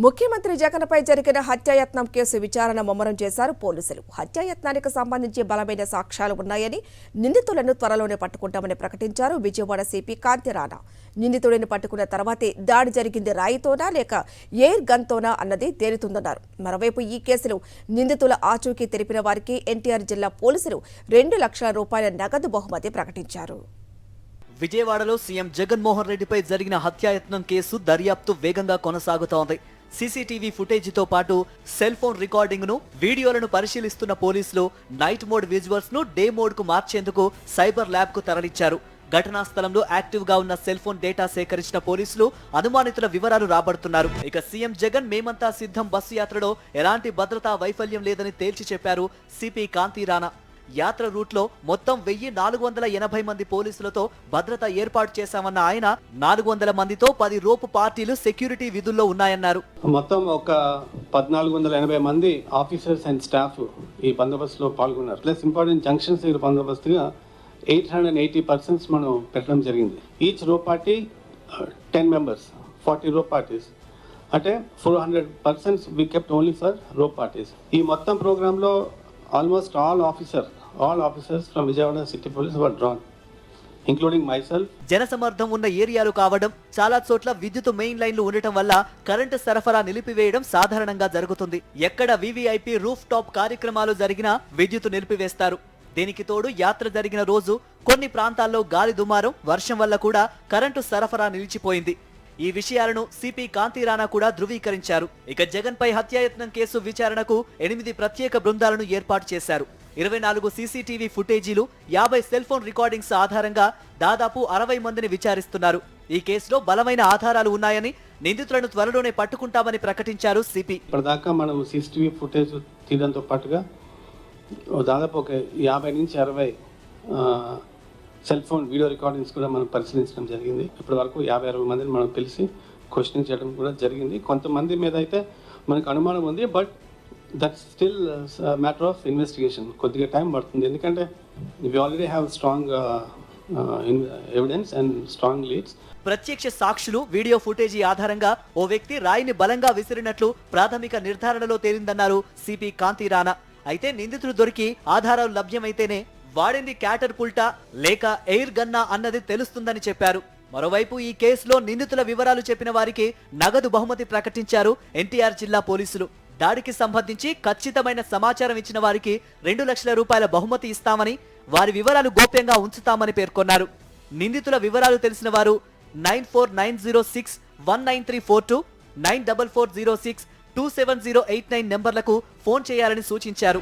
ముఖ్యమంత్రి జగన్పై జరిగిన హత్యాయత్నం కేసు విచారణ ముమ్మరం చేశారు పోలీసులు. హత్యాయత్నానికి సంబంధించి బలమైన సాక్ష్యాలు ఉన్నాయని, నిందితులను త్వరలోనే పట్టుకుంటామని ప్రకటించారు విజయవాడ సిపి కాంతి రాణా. నిందితుడిని పట్టుకున్న తర్వాతే దాడి జరిగింది రాయితోనా లేక ఎయిర్ గన్తోనా అన్నది తేలుతుందన్నారు. మరోవైపు ఈ కేసులో నిందితుల ఆచూకీ తెలిపిన వారికి ఎన్టీఆర్ జిల్లా పోలీసులు 2 లక్షల రూపాయల నగదు బహుమతి ప్రకటించారు. విజయవాడలో సీఎం జగన్మోహన్ రెడ్డిపై జరిగిన హత్యాయత్నం కేసు దర్యాప్తు వేగంగా కొనసాగుతోంది. సీసీటీవీ ఫుటేజీతో పాటు సెల్ ఫోన్ రికార్డింగ్ ను, వీడియోలను పరిశీలిస్తున్న పోలీసులు నైట్ మోడ్ విజువల్స్ ను డే మోడ్ కు మార్చేందుకు సైబర్ ల్యాబ్ కు తరలించారు. ఘటనా స్థలంలో యాక్టివ్ గా ఉన్న సెల్ ఫోన్ డేటా సేకరించిన పోలీసులు అనుమానితుల వివరాలు రాబడుతున్నారు. ఇక సీఎం జగన్ మేమంతా సిద్ధం బస్సు యాత్రలో ఎలాంటి భద్రతా వైఫల్యం లేదని తేల్చి చెప్పారు సిపి కాంతి రాణా. యాత్ర రూట్ లో మొత్తం 1480 మంది పోలీసులతో భద్రత ఏర్పాటు చేశామన్న ఆయన 400 మందితో 10 రోపు పార్టీలు సెక్యూరిటీ విధుల్లో ఉన్నాయన్నారు. మొత్తం ఒక 1480 మంది ఆఫీసర్స్ అండ్ స్టాఫ్ ఈ బందోబస్తులో పాల్గొన్నారు. ప్లస్ ఇంపార్టెంట్ జంక్షన్స్ దగ్గర బందోబస్తుగా 880 పర్సన్స్ మనం పెట్టడం జరిగింది. ఈచ్ రో పార్టీ 10 members, 40 రో పార్టీస్ అంటే 400 persons we kept only for రో పార్టీస్. ఈ మొత్తం ప్రోగ్రాంలో almost all officers from Vijayawada City Police were drawn, including myself. జనసమర్థం ఉన్న ఏరియాలు కావడం, చాలా చోట్ల విద్యుత్ మెయిన్ లైన్లు ఉండటం వల్ల కరెంటు సరఫరా నిలిపివేయడం సాధారణంగా జరుగుతుంది. ఎక్కడ వివిఐపి రూఫ్ టాప్ కార్యక్రమాలు జరిగినా విద్యుత్ నిలిపివేస్తారు. దీనికి తోడు యాత్ర జరిగిన రోజు కొన్ని ప్రాంతాల్లో గాలి దుమారం, వర్షం వల్ల కూడా కరెంటు సరఫరా నిలిచిపోయింది. ఈ విషయాలను సిపి కాంతి రాణా కూడా ధృవీకరించారు. ఇక జగన్ పై హత్యాయత్నం కేసు విచారణకు 8 ప్రత్యేక బృందాలను ఏర్పాటు చేశారు. 24 సీసీటీవీ ఫుటేజీలు, 50 సెల్ ఫోన్ రికార్డింగ్స్ ఆధారంగా దాదాపు 60 మందిని విచారిస్తున్నారు. ఈ కేసులో బలమైన ఆధారాలు ఉన్నాయని, నిందితులను త్వరలోనే పట్టుకుంటామని ప్రకటించారు సిపి. ఇప్పటిదాకా మనం సీసీటీవీ ఫుటేజ్ తీయడంతో పాటుగా దాదాపు ఒక 50 నుంచి 60 సెల్ ఫోన్ వీడియో రికార్డింగ్స్ కూడా మనం పరిశీలించడం జరిగింది. ఇప్పటి వరకు 50-60 మందిని మనం పిలిచి క్వశ్చనింగ్ చేయడం కూడా జరిగింది. కొంతమంది మీద అయితే మనకు అనుమానం ఉంది, but that's still matter of investigation. కొద్దిగా టైం పడుతుంది, ఎందుకంటే we already have strong evidence and strong leads. ప్రత్యక్ష సాక్షులు, వీడియో ఫుటేజీ ఆధారంగా ఓ వ్యక్తి రాయిని బలంగా విసిరినట్లు ప్రాథమిక నిర్ధారణలో తేలిందన్నారు సిపి కాంతి రాణా. అయితే నిందితులు దొరికి ఆధారాలు లభ్యమైతేనే వాడింది క్యాటర్ పుల్టా లేక ఎయిర్ గన్నా అన్నది తెలుస్తుందని చెప్పారు. మరోవైపు ఈ కేసులో నిందితుల వివరాలు చెప్పిన వారికి నగదు బహుమతి ప్రకటించారు ఎన్టీఆర్ జిల్లా పోలీసులు. దాడికి సంబంధించి ఖచ్చితమైన సమాచారం ఇచ్చిన వారికి 2 లక్షల రూపాయల బహుమతి ఇస్తామని, వారి వివరాలు గోప్యంగా ఉంచుతామని పేర్కొన్నారు. నిందితుల వివరాలు తెలిసిన వారు 9490619342, 944062708 నెంబర్లకు ఫోన్ చేయాలని సూచించారు.